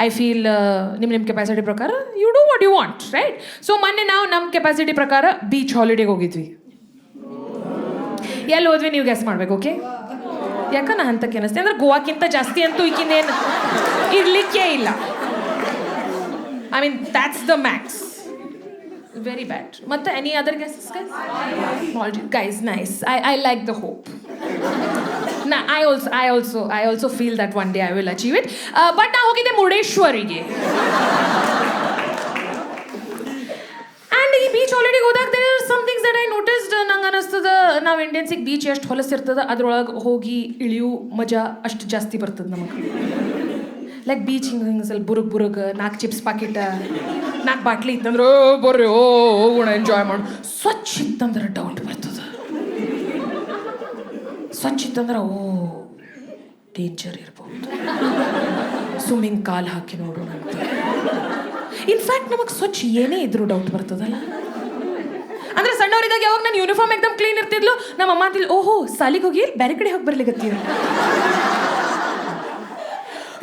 I feel ನಿಮ್ಮ capacity ಪ್ರಕಾರ you do what you want right. So ಮೊನ್ನೆ ನಾವು ನಮ್ಮ ಕೆಪಾಸಿಟಿ ಪ್ರಕಾರ ಬೀಚ್ ಹಾಲಿಡೇಗೆ ಹೋಗಿದ್ವಿ. ಎಲ್ಲಿ ಹೋದ್ವಿ ನೀವು ಗೆಸ್ ಮಾಡ್ಬೇಕು. ಓಕೆ, ಯಾಕೆ ನಾ ಅಂತಕ್ಕೆ ಅನಿಸ್ತೆ ಅಂದ್ರೆ ಗೋವಾಕ್ಕಿಂತ ಜಾಸ್ತಿ ಅಂತೂ ಈಗಿಂದೇನು ಇರಲಿಕ್ಕೆ ಇಲ್ಲ. I mean that's the max. Very bad. ಮತ್ತೆ any other guesses guys? Nice. I like the hope. I also feel that one day I will achieve it. But ನಾ ಹೋಗಿದ್ದೆ ಮುರುಡೇಶ್ವರಿಗೆ. ಆ್ಯಂಡ್ ಈ ಬೀಚ್ ಹಾಲಿಡೇಗೆ ಹೋದಾಗ there are some things that I noticed. ನಂಗೆ ಅನ್ನಿಸ್ತದ ನಾವು ಇಂಡಿಯನ್ಸಿಗೆ beach ಎಷ್ಟು ಹೊಲಸಿರ್ತದ ಅದ್ರೊಳಗೆ ಹೋಗಿ ಇಳಿಯು ಮಜಾ ಅಷ್ಟು ಜಾಸ್ತಿ ಬರ್ತದೆ ನಮಗೆ. ಲೈಕ್ ಬೀಚ್ ಹಿಂಗೆ ಸ್ವಲ್ಪ ಬುರುಗ್ 4 ಚಿಪ್ಸ್ ಪಾಕಿಟ 4 ಬಾಟ್ಲಿ ಇತ್ತಂದ್ರೆ ಬರ್ರಿ ಹೋಗೋಣ ಎಂಜಾಯ್ ಮಾಡು. ಸ್ವಚ್ಛ ಇತ್ತಂದ್ರೆ ಡೌಟ್ ಬರ್ತದೆ. ಸ್ವಚ್ಛ ಇತ್ತಂದ್ರೆ ಡೇಂಜರ್ ಇರ್ಬೋದು, ಸ್ವಿಮ್ಮಿಂಗ್ ಕಾಲು ಹಾಕಿ ನೋಡೋಣ ಅಂತ. ಇನ್ಫ್ಯಾಕ್ಟ್ ನಮಗೆ ಸ್ವಚ್ಛ ಏನೇ ಇದ್ರೂ ಡೌಟ್ ಬರ್ತದಲ್ಲ. ಅಂದ್ರೆ ಸಣ್ಣವರಿದ್ದಾಗ ಯಾವಾಗ ನಾನು ಯೂನಿಫಾರ್ಮ್ ಎಕ್ದಮ್ ಕ್ಲೀನ್ ಇರ್ತಿದ್ಲು, ನಮ್ಮ ಅಮ್ಮ ಅಂತಿದ್ಲು ಓಹೋ ಸಾಲಿಗೆ ಹೋಗಿ ಬೇರೆ ಕಡೆ ಹೋಗಿ ಬರ್ಲಿಕತ್ತೀರ.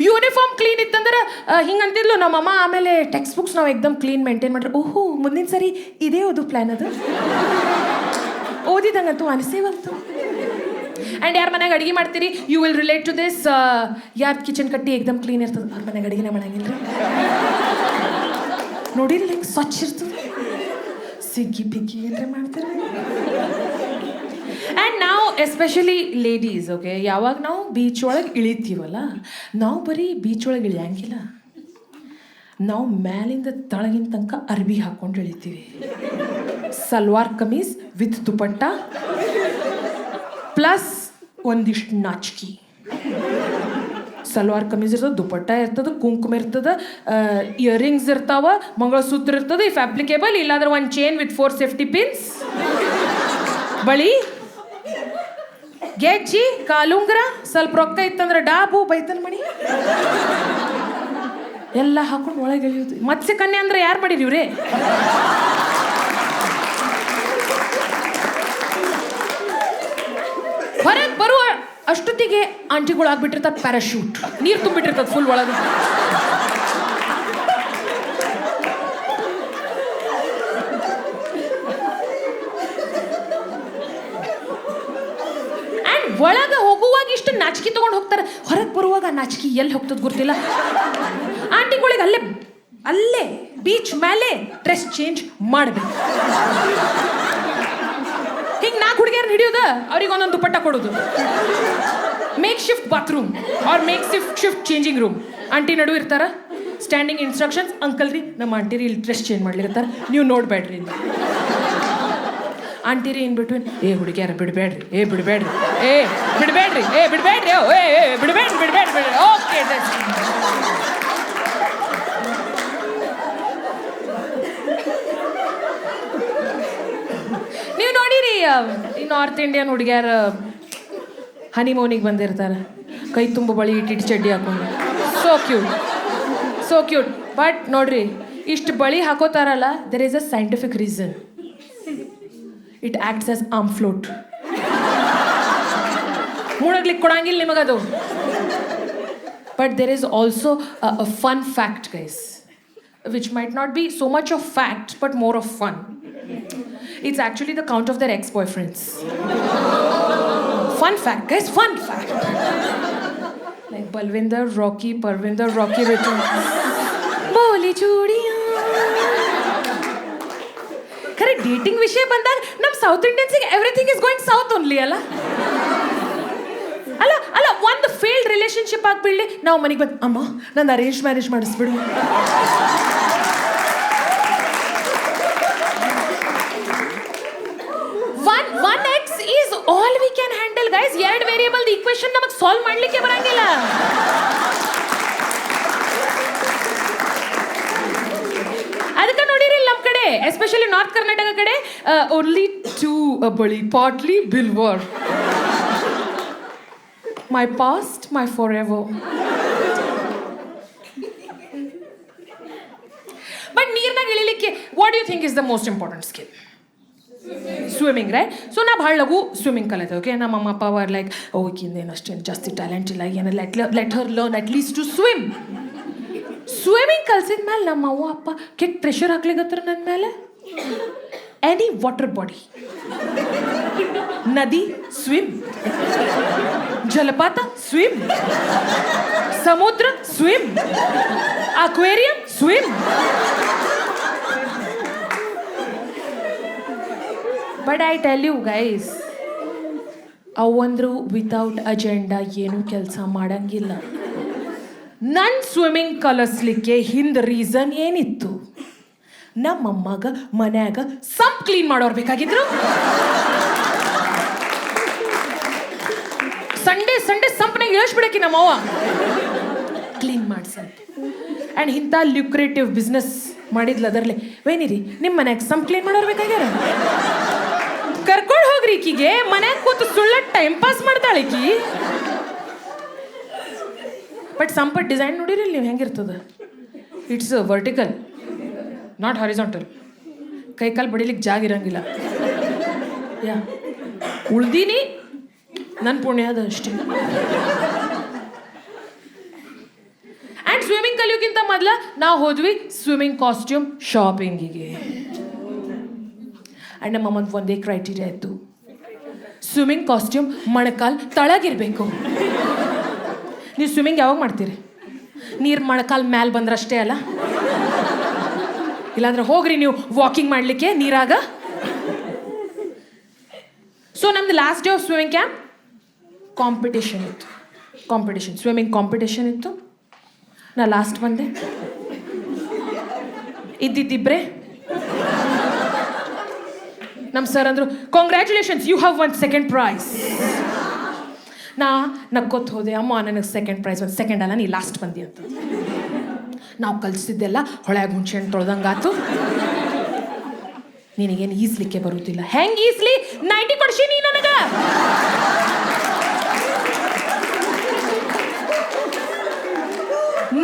ಯೂನಿಫಾರ್ಮ್ ಕ್ಲೀನ್ ಇತ್ತಂದ್ರೆ ಹಿಂಗೆ ಅಂತಿದ್ಲು ನಮ್ಮಮ್ಮ. ಆಮೇಲೆ ಟೆಕ್ಸ್ಟ್ ಬುಕ್ಸ್ ನಾವು ಎಕ್ದಮ್ ಕ್ಲೀನ್ ಮೇಂಟೈನ್ ಮಾಡ್ರೆ ಓಹೋ ಮುಂದಿನ ಸರಿ ಇದೇ ಓದು ಪ್ಲ್ಯಾನ್ ಅದು. ಓದಿದಂಗಂತೂ ಅನಿಸೇವಂತು. ಆ್ಯಂಡ್ ಯಾರ ಮನೆಯಾಗ ಅಡುಗೆ ಮಾಡ್ತೀರಿ you will relate to this. ಯಾರ ಕಿಚನ್ ಕಟ್ಟಿ ಎಕ್ದಮ್ ಕ್ಲೀನ್ ಇರ್ತದೆ ಅವ್ರ ಮನೆಯಾಗ ಅಡುಗೆನೇ ಮಾಡಂಗಿಲ್ಲ ರೀ. ನೋಡಿರಿ ಹಿಂಗೆ ಸ್ವಚ್ಛ ಇರ್ತದೆ. ಸಿಗ್ಗಿ ಪಿಗ್ಗಿ ಏನ್ರ ಮಾಡ್ತಾರೆ. ಆ್ಯಂಡ್ ನಾವು ಎಸ್ಪೆಷಲಿ ಲೇಡೀಸ್ ಓಕೆ, ಯಾವಾಗ ನಾವು ಬೀಚ್ ಒಳಗೆ ಇಳಿತೀವಲ್ಲ, ನಾವು ಬರೀ ಬೀಚ್ ಒಳಗೆ ಇಳಿಯಂಗಿಲ್ಲ. ನಾವು ಮ್ಯಾಲಿಂದ ತಳಗಿನ ತನಕ ಅರ್ಬಿ ಹಾಕ್ಕೊಂಡು ಇಳಿತೀವಿ. ಸಲ್ವಾರ್ ಕಮೀಸ್ ವಿತ್ ದುಪಟ್ಟ ಪ್ಲಸ್ ಒಂದಿಷ್ಟು ನಾಚಿಕೆ. ಸಲ್ವಾರ್ ಕಮೀಸ್ ಇರ್ತದೆ, ದುಪಟ್ಟ ಇರ್ತದೆ, ಕುಂಕುಮ ಇರ್ತದೆ, ಇಯರಿಂಗ್ಸ್ ಇರ್ತಾವ, ಮಂಗಳಸೂತ್ರ ಇರ್ತದೆ ಇಫ್ ಅಪ್ಲಿಕೇಬಲ್, ಇಲ್ಲಾಂದ್ರೆ ಒಂದು ಚೈನ್ ವಿತ್ 4 ಸೇಫ್ಟಿ ಪಿನ್ಸ್, ಬಳಿ, ಗೆಜ್ಜಿ, ಕಾಲುಂಗ್ರ, ಸ್ವಲ್ಪ ರೊಕ್ಕ ಇತ್ತಂದ್ರೆ ಡಾಬು ಬೈತನ ಮಣಿ ಎಲ್ಲ ಹಾಕೊಂಡು ಒಳಗೆ ಇಳಿಯೋದು. ಮತ್ಸ್ಯ ಕನ್ಯೆ ಅಂದ್ರೆ ಯಾರು ಮಾಡಿರಿ ಇವ್ರೇ? ಹೊರಗೆ ಬರುವ ಅಷ್ಟೊತ್ತಿಗೆ ಆಂಟಿಗಳು ಆಗ್ಬಿಟ್ಟಿರ್ತಾರೆ ಪ್ಯಾರಾಶೂಟ್, ನೀರು ತುಂಬಿಟ್ಟಿರ್ತದೆ ಫುಲ್ ಒಳಗೆ. ಆ್ಯಂಡ್ ಒಳಗೆ ಹೋಗುವಾಗ ಇಷ್ಟು ನಾಚಿಕೆ ತೊಗೊಂಡು ಹೋಗ್ತಾರೆ, ಹೊರಗೆ ಬರುವಾಗ ನಾಚಿಕೆ ಎಲ್ಲಿ ಹೋಗ್ತದೆ ಗೊತ್ತಿಲ್ಲ. ಆಂಟಿಗಳಿಗೆ ಅಲ್ಲೇ ಬೀಚ್ ಮೇಲೆ ಡ್ರೆಸ್ ಚೇಂಜ್ ಮಾಡಬೇಕು. ಹಿಂಗೆ 4 ಹುಡುಗಿಯರು ಹಿಡಿಯೋದ, ಅವ್ರಿಗೆ ಒಂದೊಂದು ದುಪಟ್ಟ ಕೊಡೋದು. Makeshift bathroom or makeshift changing room. Aunty ನಡು ಇರ್ತಾರ, ಸ್ಟ್ಯಾಂಡಿಂಗ್ ಇನ್ಸ್ಟ್ರಕ್ಷನ್ಸ್, ಅಂಕಲ್ ರೀ ನಮ್ಮ ಆಂಟಿ ರೀ ಇಲ್ಲಿ ಡ್ರೆಸ್ ಚೇಂಜ್ ಮಾಡ್ಲಿರ್ತಾರೆ, ನೀವು ನೋಡಬೇಡ್ರಿ. ಆಂಟಿ ರೀ ಇನ್ ಬಿಟ್ವೀನ್ ಹುಡುಗಿಯಾರ ಬಿಡಬೇಡ್ರಿ, ಬಿಡಬೇಡ್ರಿ, ಬಿಡಬೇಡ್ರಿ, ಬಿಡಬೇಡ್ರಿ, ಬಿಡಬೇಡ್ರಿ. ಓಕೆ ನೀವು ನೋಡಿರಿ ಈ ನಾರ್ತ್ ಇಂಡಿಯನ್ ಹುಡುಗಿಯಾರ ಹನಿಮೂನಿಗೆ ಬಂದಿರ್ತಾರೆ, ಕೈ ತುಂಬ ಬಳಿ ಇಟ್ಟಿಟ್ಟು ಚಡ್ಡಿ ಹಾಕೊಂಡು, ಸೋ ಕ್ಯೂಟ್. ಬಟ್ ನೋಡ್ರಿ ಇಷ್ಟು ಬಳಿ ಹಾಕೋತಾರಲ್ಲ, there is a scientific reason. It acts as arm float. ಮುಣಗ್ಲಿಕ್ಕೆ ಕೊಡಂಗಿಲ್ಲ ನಿಮಗದು. But there is also a fun fact guys, which might not be so much of fact but more of fun. It's actually the count of their ex-boyfriends. Fun fact, guys, fun fact. Like Balwinder, Rocky, Parvinder, Rocky returns. Boli chudiyan. Kare dating ವಿಷಯ ಬಂದಾಗ ನಮ್ಮ south ಇಂಡಿಯನ್ಸಿಗೆ everything is going south only ಅಲ್ಲ. ಅಲ್ಲ ಒಂದು failed relationship ಆಗ್ಬಿಡ್ಲಿ, ನಾವು ಮನೆಗೆ ಬಂದು ಅಮ್ಮ ನಾನು ಅರೇಂಜ್ ಮ್ಯಾರೇಜ್ ಮಾಡಿಸ್ಬಿಡು. One x is all we can handle guys. 2 variable equation ನಮಗೆ ಸಾಲ್ವ್ ಮಾಡಲಿಕ್ಕೆ ಬರಂಗಿಲ್ಲ. ಅದಕ್ಕೆ ನೋಡಿರಿ ನಮ್ಮ ಕಡೆ ಎಸ್ಪೆಷಲಿ ನಾರ್ತ್ ಕರ್ನಾಟಕ ಕಡೆ ಓನ್ಲಿ 2 ಬಳಿ ಪಾಟ್ಲಿ ಬಿಲ್ವರ್. My past my forever. But ನೀರ್ನಾಗ ಇಳಿಲಿಕ್ಕೆ what you think is the most important skill? Swimming right. So ನಾ ಭಾಳ ಲಘು ಸ್ವಿಮ್ಮಿಂಗ್ ಕಲಿತೆ. ಓಕೆ, ನಮ್ಮ ಅಮ್ಮ ಅಪ್ಪ ವರ್ ಲೈಕ್ ಓಕಿಂದೇನು ಅಷ್ಟೇನು ಜಾಸ್ತಿ ಟ್ಯಾಲೆಂಟ್ ಇಲ್ಲ, ಏನು let her learn at least to swim. Swimming ಕಲ್ಸಿದ ಮೇಲೆ ನಮ್ಮ ಅವ್ವ ಅಪ್ಪ ಕೆಟ್ಟ ಪ್ರೆಷರ್ ಹಾಕ್ಲಿಗತ್ರ ನನ್ನ ಮೇಲೆ. ಎನಿ ವಾಟರ್ ಬಾಡಿ, ನದಿ ಸ್ವಿಮ್, ಜಲಪಾತ ಸ್ವಿಮ್, ಸಮುದ್ರ swim, aquarium swim. But I tell you guys, ಅವಂದ್ರು ವಿತೌಟ್ ಅಜೆಂಡಾ ಏನೂ ಕೆಲಸ ಮಾಡಂಗಿಲ್ಲ. ನನ್ನ ಸ್ವಿಮ್ಮಿಂಗ್ ಕಲಿಸ್ಲಿಕ್ಕೆ ಹಿಂದೆ ರೀಸನ್ ಏನಿತ್ತು? ನಮ್ಮಮ್ಮಗ ಮನ್ಯಾಗ ಸಂಪ್ ಕ್ಲೀನ್ ಮಾಡೋರು ಬೇಕಾಗಿದ್ರು. ಸಂಡೇ ಸಂಪ್ನಾಗ ಇಳಿಸ್ಬಿಡಕ್ಕೆ ನಮ್ಮವ್ವ ಕ್ಲೀನ್ ಮಾಡ್ಸಂತ. ಆ್ಯಂಡ್ ಇಂಥ ಲ್ಯುಕ್ರೇಟಿವ್ ಬಿಸ್ನೆಸ್ ಮಾಡಿದ್ಲು ಅದರಲ್ಲೇ. ವೇನಿರಿ ನಿಮ್ಮ ಮನ್ಯಾಗ ಸಂಪ್ ಕ್ಲೀನ್ ಮಾಡೋರು ಬೇಕಾಗ್ಯಾರ? ಕರ್ಕೊಂಡು ಹೋಗ್ರಿ ಈಕಿಗೆ, ಮನ್ಯಾಗ ಕೂತು ಸುಳ್ಳ ಟೈಮ್ ಪಾಸ್ ಮಾಡ್ತಾಳೆ ಈಕಿ. ಬಟ್ ಸಂಪ ಡಿಸೈನ್ ನೋಡಿರಿ ನೀವು ಹೆಂಗಿರ್ತದ? It's vertical, not horizontal. ಕೈಕಾಲು ಬಡಿಲಿಕ್ಕೆ ಜಾಗ ಇರಂಗಿಲ್ಲ. ಯಾ ಉಳ್ದೀನಿ ನನ್ನ ಪುಣ್ಯ ಅದ ಅಷ್ಟೇ. ಆ್ಯಂಡ್ ಸ್ವಿಮ್ಮಿಂಗ್ ಕಲಿಯೋಕ್ಕಿಂತ ಮೊದಲ ನಾವು ಹೋದ್ವಿ ಸ್ವಿಮ್ಮಿಂಗ್ ಕಾಸ್ಟ್ಯೂಮ್ ಶಾಪಿಂಗಿಗೆ. ಆ್ಯಂಡ್ ನಮ್ಮ ಅಮ್ಮಂದು ಒಂದೇ ಕ್ರೈಟೀರಿಯಾ ಇತ್ತು, ಸ್ವಿಮ್ಮಿಂಗ್ ಕಾಸ್ಟ್ಯೂಮ್ ಮೊಣಕಾಲು ತಳಗಿರಬೇಕು. ನೀವು ಸ್ವಿಮ್ಮಿಂಗ್ ಯಾವಾಗ ಮಾಡ್ತೀರಿ? ನೀರು ಮೊಣಕಾಲು ಮ್ಯಾಲೆ ಬಂದ್ರಷ್ಟೇ ಅಲ್ಲ, ಇಲ್ಲಾಂದ್ರೆ ಹೋಗ್ರಿ ನೀವು ವಾಕಿಂಗ್ ಮಾಡಲಿಕ್ಕೆ ನೀರಾಗ. ಸೊ ನಮ್ದು last day of swimming camp competition ಇತ್ತು. ಸ್ವಿಮ್ಮಿಂಗ್ ಕಾಂಪಿಟೇಷನ್ ಇತ್ತು. ನಾ ಲಾಸ್ಟ್ ಬಂದೆ. ಇದ್ದಿದ್ದಿಬ್ರೆ ನಮ್ಮ ಸರ್ ಅಂದರು, congratulations, you have won second prize. ನಾ ನಕ್ಕೋತ್ ಹೋದೆ, ಅಮ್ಮ ನನಗೆ ಸೆಕೆಂಡ್ ಪ್ರೈಸ್, ಒಂದು ಸೆಕೆಂಡ್ ಅಲ್ಲ, ನೀ ಲಾಸ್ಟ್ ಬಂದಿ ಅಂತ. ನಾವು ಕಲಿಸಿದ್ದೆಲ್ಲ ಹೊಳ್ಯಾಗ ಹುಣ್ಸೆ ಹಣ್ಣು ತೊಳ್ದಂಗಾತು. ನಿನಗೇನು ಈಸ್ಲಿಕ್ಕೆ ಬರುತ್ತಿಲ್ಲ. ಹೆಂಗೆ ಈಸ್ಲಿ? 90 ಕೊಡ್ಸಿ ನೀ ನನಗ.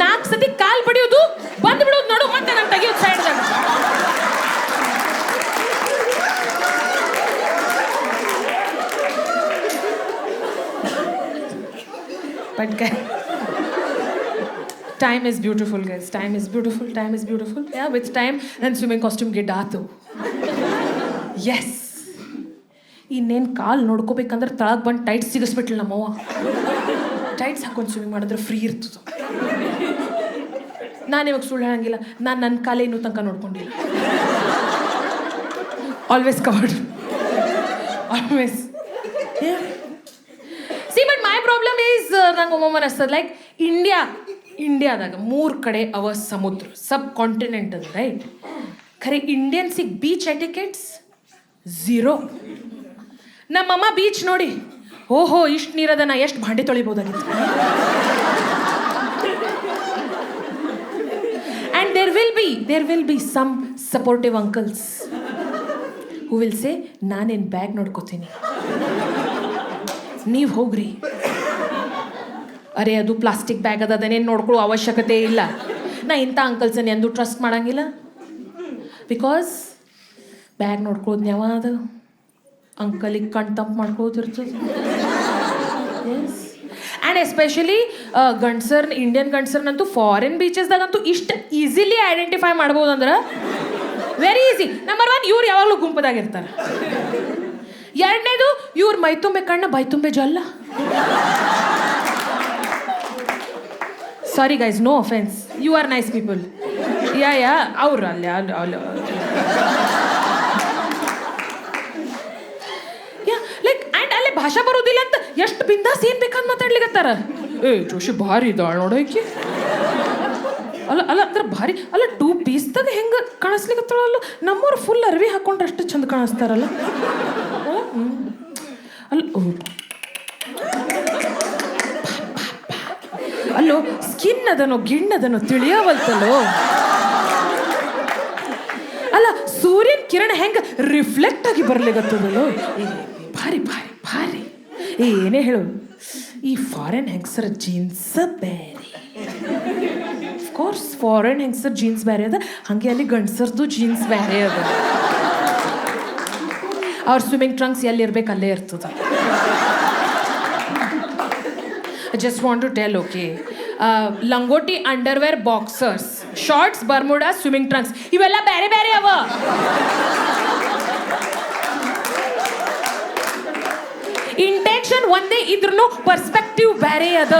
ನಾಲ್ಕು ಸತಿ ಕಾಲ್ ಬಡಿಯೋದು, ಬಂದು ಬಿಡೋದು ನೋಡು, ಮತ್ತೆ ನಾನು ತೆಗಿಯೋದು ಸೈಡ್ದಾಗ. But time is beautiful, guys. Time is beautiful. Yeah, with time, ನನ್ನ ಸ್ವಿಮ್ಮಿಂಗ್ ಕಾಸ್ಟ್ಯೂಮ್ ಗೆಡ್ ಆತು. ಎಸ್, ಇನ್ನೇನು ಕಾಲು ನೋಡ್ಕೋಬೇಕಂದ್ರೆ ತಳಗೆ ಬಂದು ಟೈಟ್ಸ್ ಸಿಗಿಸ್ಬಿಟ್ಲು ನಮ್ಮವ್ವ. ಟೈಟ್ಸ್ ಹಾಕೊಂಡು ಸ್ವಿಮ್ಮಿಂಗ್ ಮಾಡಿದ್ರೆ ಫ್ರೀ ಇರ್ತದೆ. ನಾನು ಇವಾಗ ಸುಳ್ಳು ಹೇಳಂಗಿಲ್ಲ, ನಾನು ನನ್ನ ಕಾಲೇ ಇನ್ನೂ ತನಕ ನೋಡ್ಕೊಂಡಿಲ್ಲ. Always covered, always. See but my problem is, ನಂಗೆ ಒಮ್ಮೊಮ್ಮೆ ಅನಿಸ್ತದೆ ಲೈಕ್ ಇಂಡಿಯಾದಾಗ 3 ಕಡೆ ಅವ ಸಮುದ್ರ, ಸಬ್ ಕಾಂಟಿನೆಂಟ್ ಅದು, ರೈಟ್? ಖರೆ ಇಂಡಿಯನ್ಸಿಗೆ ಬೀಚ್ ಎಟಿಕೆಟ್ಸ್ 0. ನಮ್ಮಮ್ಮ ಬೀಚ್ ನೋಡಿ, ಓಹೋ ಇಷ್ಟು ನೀರದ ನಾ ಎಷ್ಟು ಭಾಂಡೆ ತೊಳಿಬೋದಾಗಿತ್ತು. And there will be some supportive uncles who will say, ನಾನೇನು ಬ್ಯಾಗ್ ನೋಡ್ಕೋತೀನಿ, ನೀವು ಹೋಗ್ರಿ. ಅರೆ ಅದು ಪ್ಲಾಸ್ಟಿಕ್ ಬ್ಯಾಗ್ ಅದನ್ನೇನು ನೋಡ್ಕೊಳ್ಳೋ ಅವಶ್ಯಕತೆ ಇಲ್ಲ. ನಾ ಇಂಥ ಅಂಕಲ್ಸನ್ನು ಎಂದೂ ಟ್ರಸ್ಟ್ ಮಾಡೋಂಗಿಲ್ಲ. ಬಿಕಾಸ್ ಬ್ಯಾಗ್ ನೋಡ್ಕೊಳ್ಳೋದು ಯಾವಾಗ ಅಂಕಲಿಗೆ ಕಣ್ ತಂಪು ಮಾಡ್ಕೋತಿರ್ತದೆ. ಎಸ್, ಆ್ಯಂಡ್ ಎಸ್ಪೆಷಲಿ ಇಂಡಿಯನ್ ಗಂಡ್ಸರ್ನಂತೂ ಫಾರಿನ್ ಬೀಚಸ್ದಾಗಂತೂ ಇಷ್ಟು ಈಸಿಲಿ ಐಡೆಂಟಿಫೈ ಮಾಡ್ಬೋದು ಅಂದ್ರೆ ವೆರಿ ಈಸಿ. ನಂಬರ್ 1, ಇವ್ರು ಯಾವಾಗಲೂ ಗುಂಪದಾಗಿರ್ತಾರೆ. ಎರಡನೇದು, ಇವ್ರ ಮೈ ತುಂಬೆ ಕಣ್ಣ ಬೈ ತುಂಬೆ ಜಲ್ಲ. Sorry guys, no offence, you are nice people. Yeah ಅವ್ರು ಅಲ್ಲೇ ಲೈಕ್. ಆ್ಯಂಡ್ ಅಲ್ಲೇ ಭಾಷಾ ಬರೋದಿಲ್ಲ ಅಂತ ಎಷ್ಟು ಬಿಂದಾಸ್ ಏನು ಬೇಕಾದ್ ಮಾತಾಡ್ಲಿಕತ್ತಾರ. ಜೋಶಿ ಭಾರಿ ಇದ್ದಾಳ ನೋಡೋಕೆ. ಅಲ್ಲ ಅಂದ್ರೆ ಭಾರಿ ಅಲ್ಲ, 2 ಪೀಸ್ದಾಗ ಹೆಂಗೆ ಕಾಣಿಸ್ಲಿಕತ್ತಾಳಲ್ಲ. ನಮ್ಮವ್ರು ಫುಲ್ ಅರ್ವಿ ಹಾಕೊಂಡ್ರೆ ಅಷ್ಟು ಚಂದ ಕಾಣಿಸ್ತಾರಲ್ಲ. ಅಲ್ಲೋ ಸ್ಕಿನ್ ಅದನೋ ಗಿಣ್ಣದನೋ ತಿಳಿಯವಲ್ತಲ್ಲೋ. ಅಲ್ಲ ಸೂರ್ಯನ ಕಿರಣ ಹೆಂಗೆ ರಿಫ್ಲೆಕ್ಟ್ ಆಗಿ ಬರ್ಲಿಗತ್ತದಲ್ಲೋ. ಭಾರಿ ಭಾರಿ ಭಾರಿ. ಏನೇ ಹೇಳು, ಈ ಫಾರಿನ್ ಹೆಂಗಸರ ಜೀನ್ಸ್ ಬೇರೆ. ಕೋರ್ಸ್ ಫಾರಿನ್ ಹೆಂಗಸರ್ ಜೀನ್ಸ್ ಬೇರೆ ಅದ, ಹಾಗೆ ಅಲ್ಲಿ ಗಂಡಸರ್ದು ಜೀನ್ಸ್ ಬೇರೆ ಅದ. ಅವ್ರ ಸ್ವಿಮ್ಮಿಂಗ್ ಟ್ರಂಕ್ಸ್ ಎಲ್ಲಿರ್ಬೇಕು ಅಲ್ಲೇ ಇರ್ತದೆ. I just want to tell, okay, Langoti underwear boxers shorts Bermuda swimming trunks ಇವೆಲ್ಲ ಬೇರೆ ಬೇರೆ ಅವ. ಇಂಟೆನ್ಷನ್ ಒಂದೇ ಇದ್ರೂ ಪರ್ಸ್ಪೆಕ್ಟಿವ್ ಬೇರೆ ಅದ.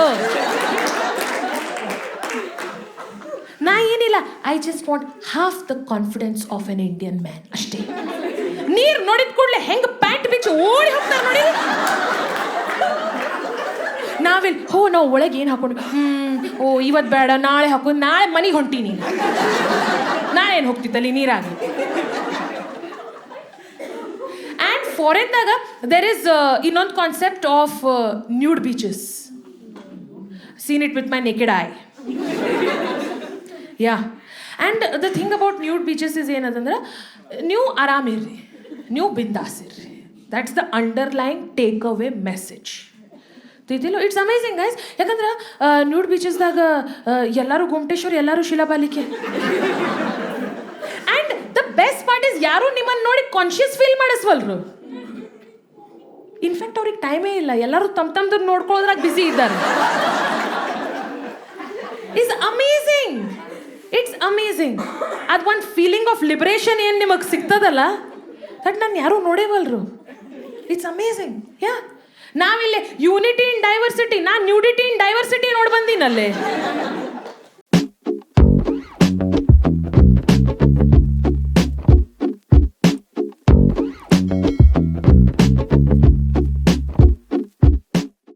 ನಾ ಏನಿಲ್ಲ, I just want half the confidence of an Indian man ಅಷ್ಟೇ. ನೀರ್ ನೋಡಿದ ಕೂಡಲೇ ಹೆಂಗ ಪ್ಯಾಂಟ್ ಬಿಚ್ಚಿ ಓಡಿ ಹೋಗ್ತಾರೆ ನೋಡಿ. ನಾವಿಲ್ಲಿ ನಾವು ಒಳಗೆ ಏನು ಹಾಕೊಂಡು ಇವತ್ತು ಬೇಡ ನಾಳೆ ಹಾಕೊಂಡು ನಾಳೆ ಮನೆಗೆ ಹೊಂಟೀನಿ, ನಾಳೆ ಏನು ಹೋಗ್ತಿತ್ತಲ್ಲಿ ನೀರಾಗಿ. ಆ್ಯಂಡ್ ಫಾರಿನ್ದಾಗ ದೆರ್ ಇಸ್ ಇನ್ನೊಂದು concept of nude beaches. Seen it with my naked eye. Yeah, and the thing about nude beaches is ಏನದಂದ್ರೆ, ನೀವು ಆರಾಮಿರ್ರಿ, ನೀವು ಬಿಂದಾಸ್ ಇರ್ರಿ. That's the underline take away message. ತಿಳ್ತಿಲ್ಲೋ? It's amazing guys. ಯಾಕಂದ್ರೆ ನ್ಯೂಡ್ ಬೀಚಸ್ದಾಗ ಎಲ್ಲರೂ ಗೊಮಟೇಶ್ವರ್, ಎಲ್ಲರೂ ಶಿಲಾಬಾಲಿಕೆ. And the best part is ಯಾರು ನಿಮ್ಮನ್ನು ನೋಡಿ ಕಾನ್ಷಿಯಸ್ ಫೀಲ್ ಮಾಡಿಸ್ವಲ್ರು. ಇನ್ಫ್ಯಾಕ್ಟ್ ಅವ್ರಿಗೆ ಟೈಮೇ ಇಲ್ಲ, ಎಲ್ಲರೂ ತಮ್ಮದು ನೋಡ್ಕೊಳ್ಳೋದ್ರಾಗ ಬ್ಯುಸಿ ಇದ್ದಾರೆ. It's amazing, it's amazing. ಅದು ಒಂದು ಫೀಲಿಂಗ್ ಆಫ್ ಲಿಬರೇಷನ್ ಏನು ನಿಮಗೆ ಸಿಗ್ತದಲ್ಲ, ದಟ್ ನಾನು ಯಾರೂ ನೋಡೇವಲ್ರು. It's amazing. ಯಾ, ನಾವಿಲ್ಲಿ ಯೂನಿಟಿ ಇನ್ ಡೈವರ್ಸಿಟಿ, ನಾನು ನ್ಯೂಡಿಟಿ ಇನ್ ಡೈವರ್ಸಿಟಿ ನೋಡಿ ಬಂದೀನಲ್ಲೇ.